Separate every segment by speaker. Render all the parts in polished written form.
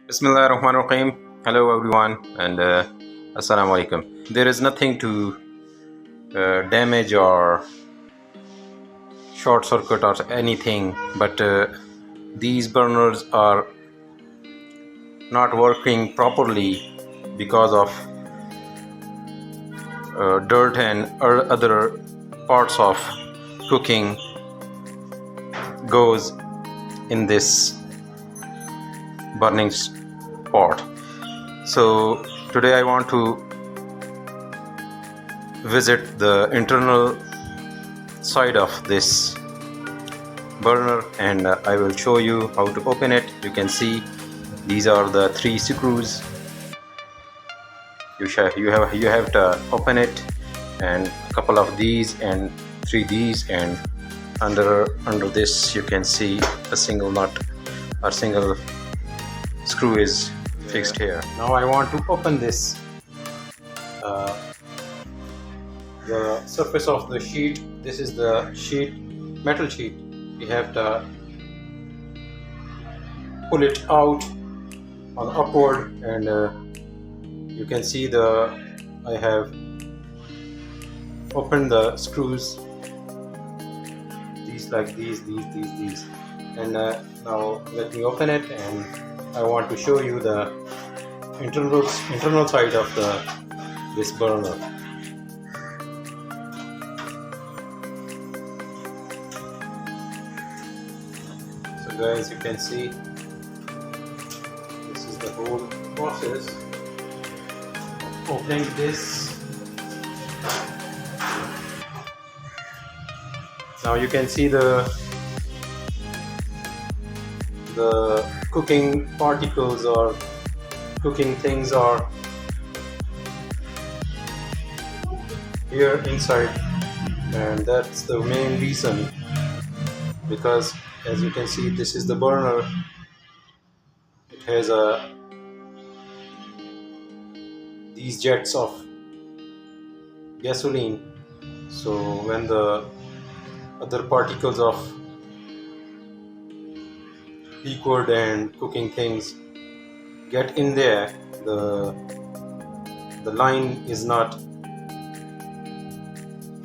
Speaker 1: Bismillahirrahmanirrahim. Hello everyone and Assalamu alaikum. There is nothing to damage or short circuit or anything, but these burners are not working properly because of dirt and other parts of cooking goes in this burning pot. So today I want to visit the internal side of this burner and I will show you how to open it. You can see these are the 3 screws. You have to open it, and a couple of these and 3 these, and under this you can see a single nut or single screw is fixed here. Now I want to open this the surface of the sheet. This is the sheet, metal sheet. We have to pull it out on upward, and you can see I have opened the screws, these like these, and now let me open it, and I want to show you the internal side of this burner. So guys, you can see this is the whole process of opening this. Now you can see the cooking particles or cooking things are here inside, and that's the main reason, because as you can see, this is the burner. It has these jets of gasoline, so when the other particles of liquid and cooking things get in there, the line is not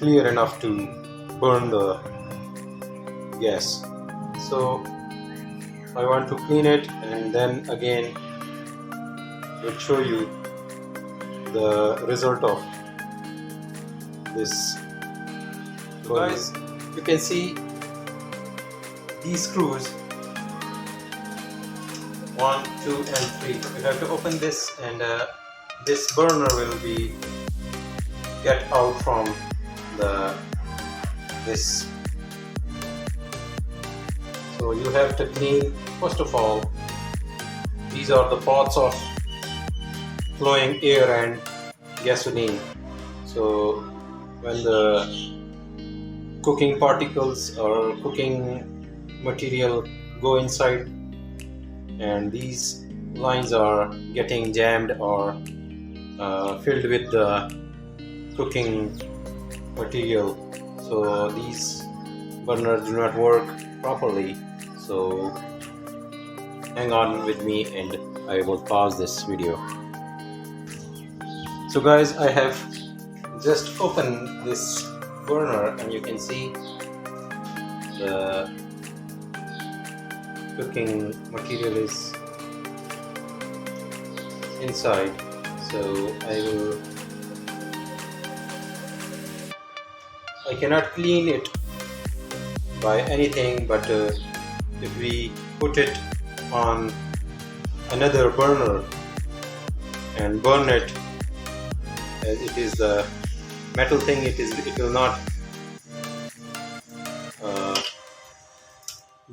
Speaker 1: clear enough to burn the gas. So I want to clean it, and then again we'll show you the result of this. So guys, you can see these screws 1, 2 and 3. You have to open this, and this burner will be get out from this. So you have to clean, first of all, these are the pots of flowing air and gasoline. So when the cooking particles or cooking material go inside, and these lines are getting jammed or filled with the cooking material, so these burners do not work properly. So hang on with me and I will pause this video. So guys, I have just opened this burner, and you can see the cooking material is inside. So I cannot clean it by anything, but if we put it on another burner and burn it, as it is the metal thing, it will not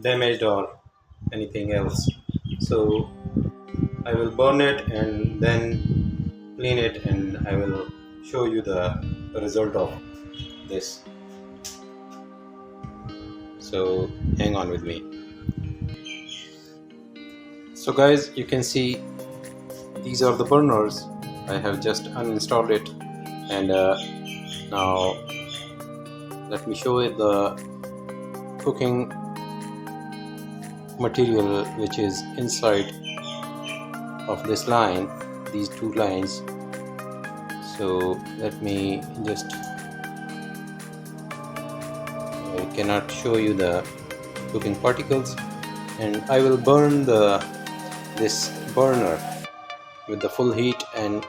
Speaker 1: damaged or anything else. So I will burn it and then clean it, and I will show you the result of this. So hang on with me. So guys, you can see these are the burners. I have just uninstalled it, and now let me show you the cooking material which is inside of this line, these two lines. So let me just, I cannot show you the cooking particles, and I will burn this burner with the full heat, and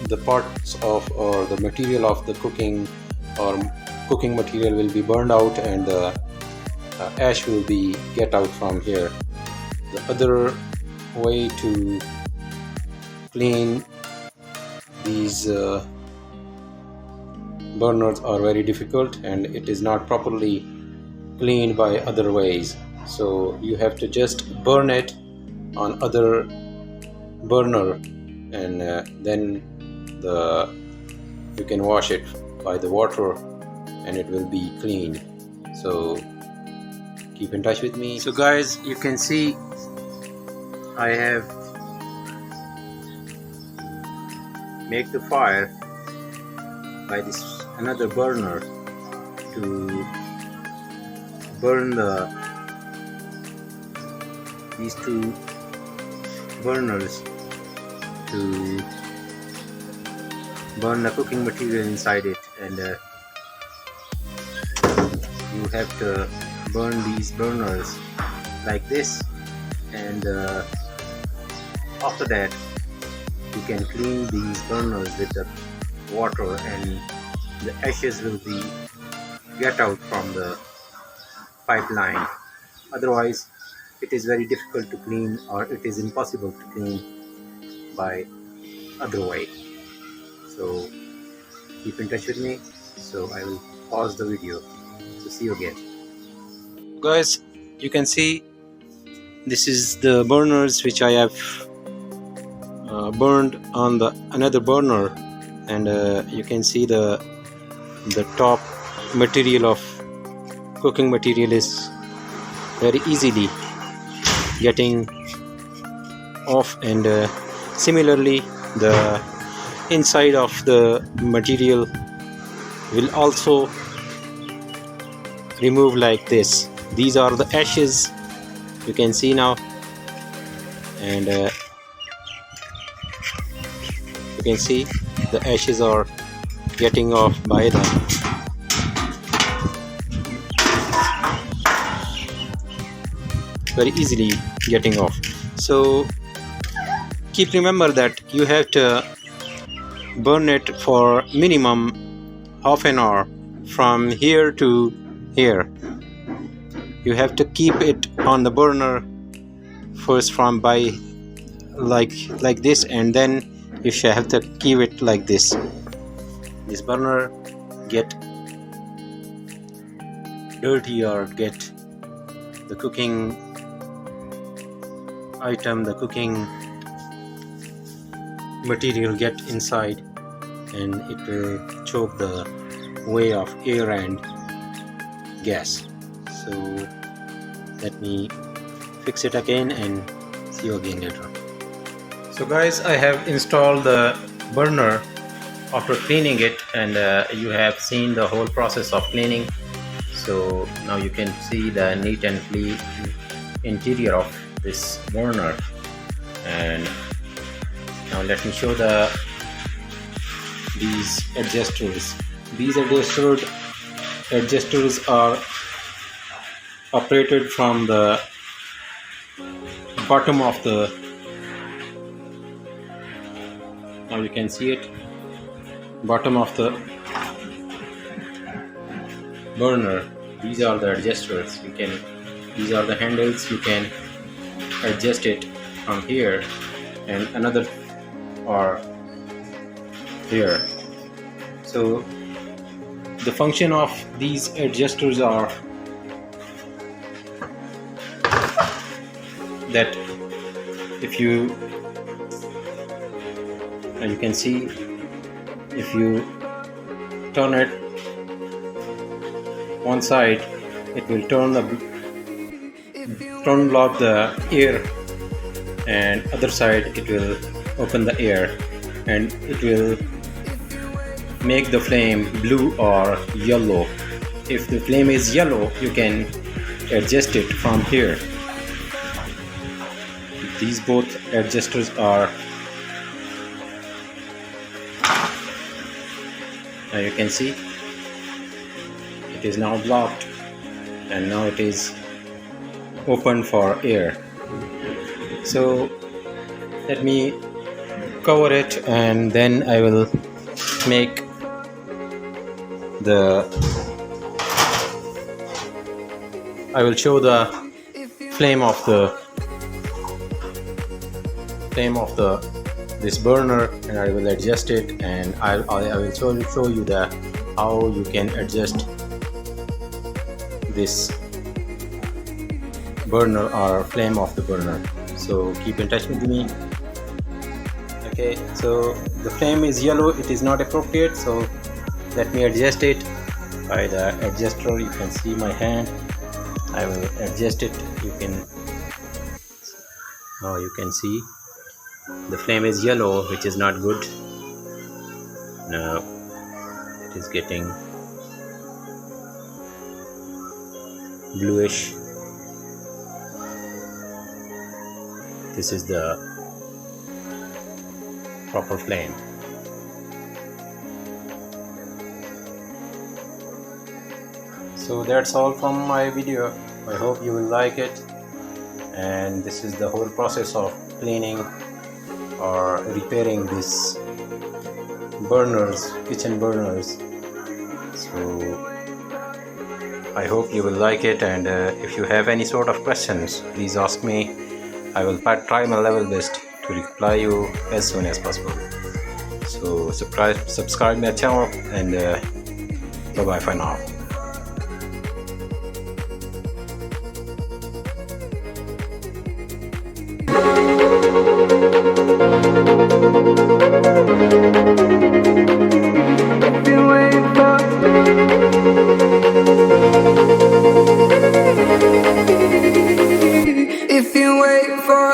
Speaker 1: the parts of, or the material of the cooking or cooking material will be burned out, and the ash will be get out from here. The other way to clean these burners are very difficult, and it is not properly cleaned by other ways. So you have to just burn it on other burner, and then you can wash it by the water and it will be clean. So keep in touch with me. So guys, you can see I have make the fire by this another burner to burn these two burners to burn the cooking material inside it, and you have to burn these burners like this, and after that you can clean these burners with the water, and the ashes will be get out from the pipeline. Otherwise it is very difficult to clean, or it is impossible to clean by other way. So keep in touch with me. So I will pause the video. So see you again. Guys, you can see this is the burners which I have burned on the another burner, and you can see the top material of cooking material is very easily getting off, and similarly the inside of the material will also remove like this. These are the ashes you can see now, and you can see the ashes are getting off by the very easily getting off. So keep remember that you have to burn it for minimum half an hour from here to here. You have to keep it on the burner first from by like this, and then you should have to keep it like this. This burner get dirty or get the cooking item, the cooking material get inside, and it will choke the way of air and gas. So let me fix it again and see you again later. So guys, I have installed the burner after cleaning it, and you have seen the whole process of cleaning. So now you can see the neat and clean interior of this burner. And now let me show these adjusters. These adjusters are operated from the bottom of the, now you can see it, bottom of the burner. These are the adjusters. These are the handles. You can adjust it from here, and another or here. So the function of these adjusters are that if you can see, if you turn it one side, it will turn block the air, and other side it will open the air, and it will make the flame blue or yellow. If the flame is yellow, you can adjust it from here. these both adjusters are, now you can see it is now blocked and now it is open for air. So let me cover it and then I will make I will show the flame of this burner, and I will adjust it, and I will show you how you can adjust this burner or flame of the burner. So keep in touch with me. Okay, so the flame is yellow, it is not appropriate, so let me adjust it by the adjuster. You can see my hand, I will adjust it. Now you can see the flame is yellow, which is not good. Now it is getting bluish. This is the proper flame. So that's all from my video. I hope you will like it, and this is the whole process of cleaning or repairing these burners, kitchen burners. So I hope you will like it, and if you have any sort of questions, please ask me. I will try my level best to reply you as soon as possible. So subscribe my channel, and bye bye for now.
Speaker 2: If you wait for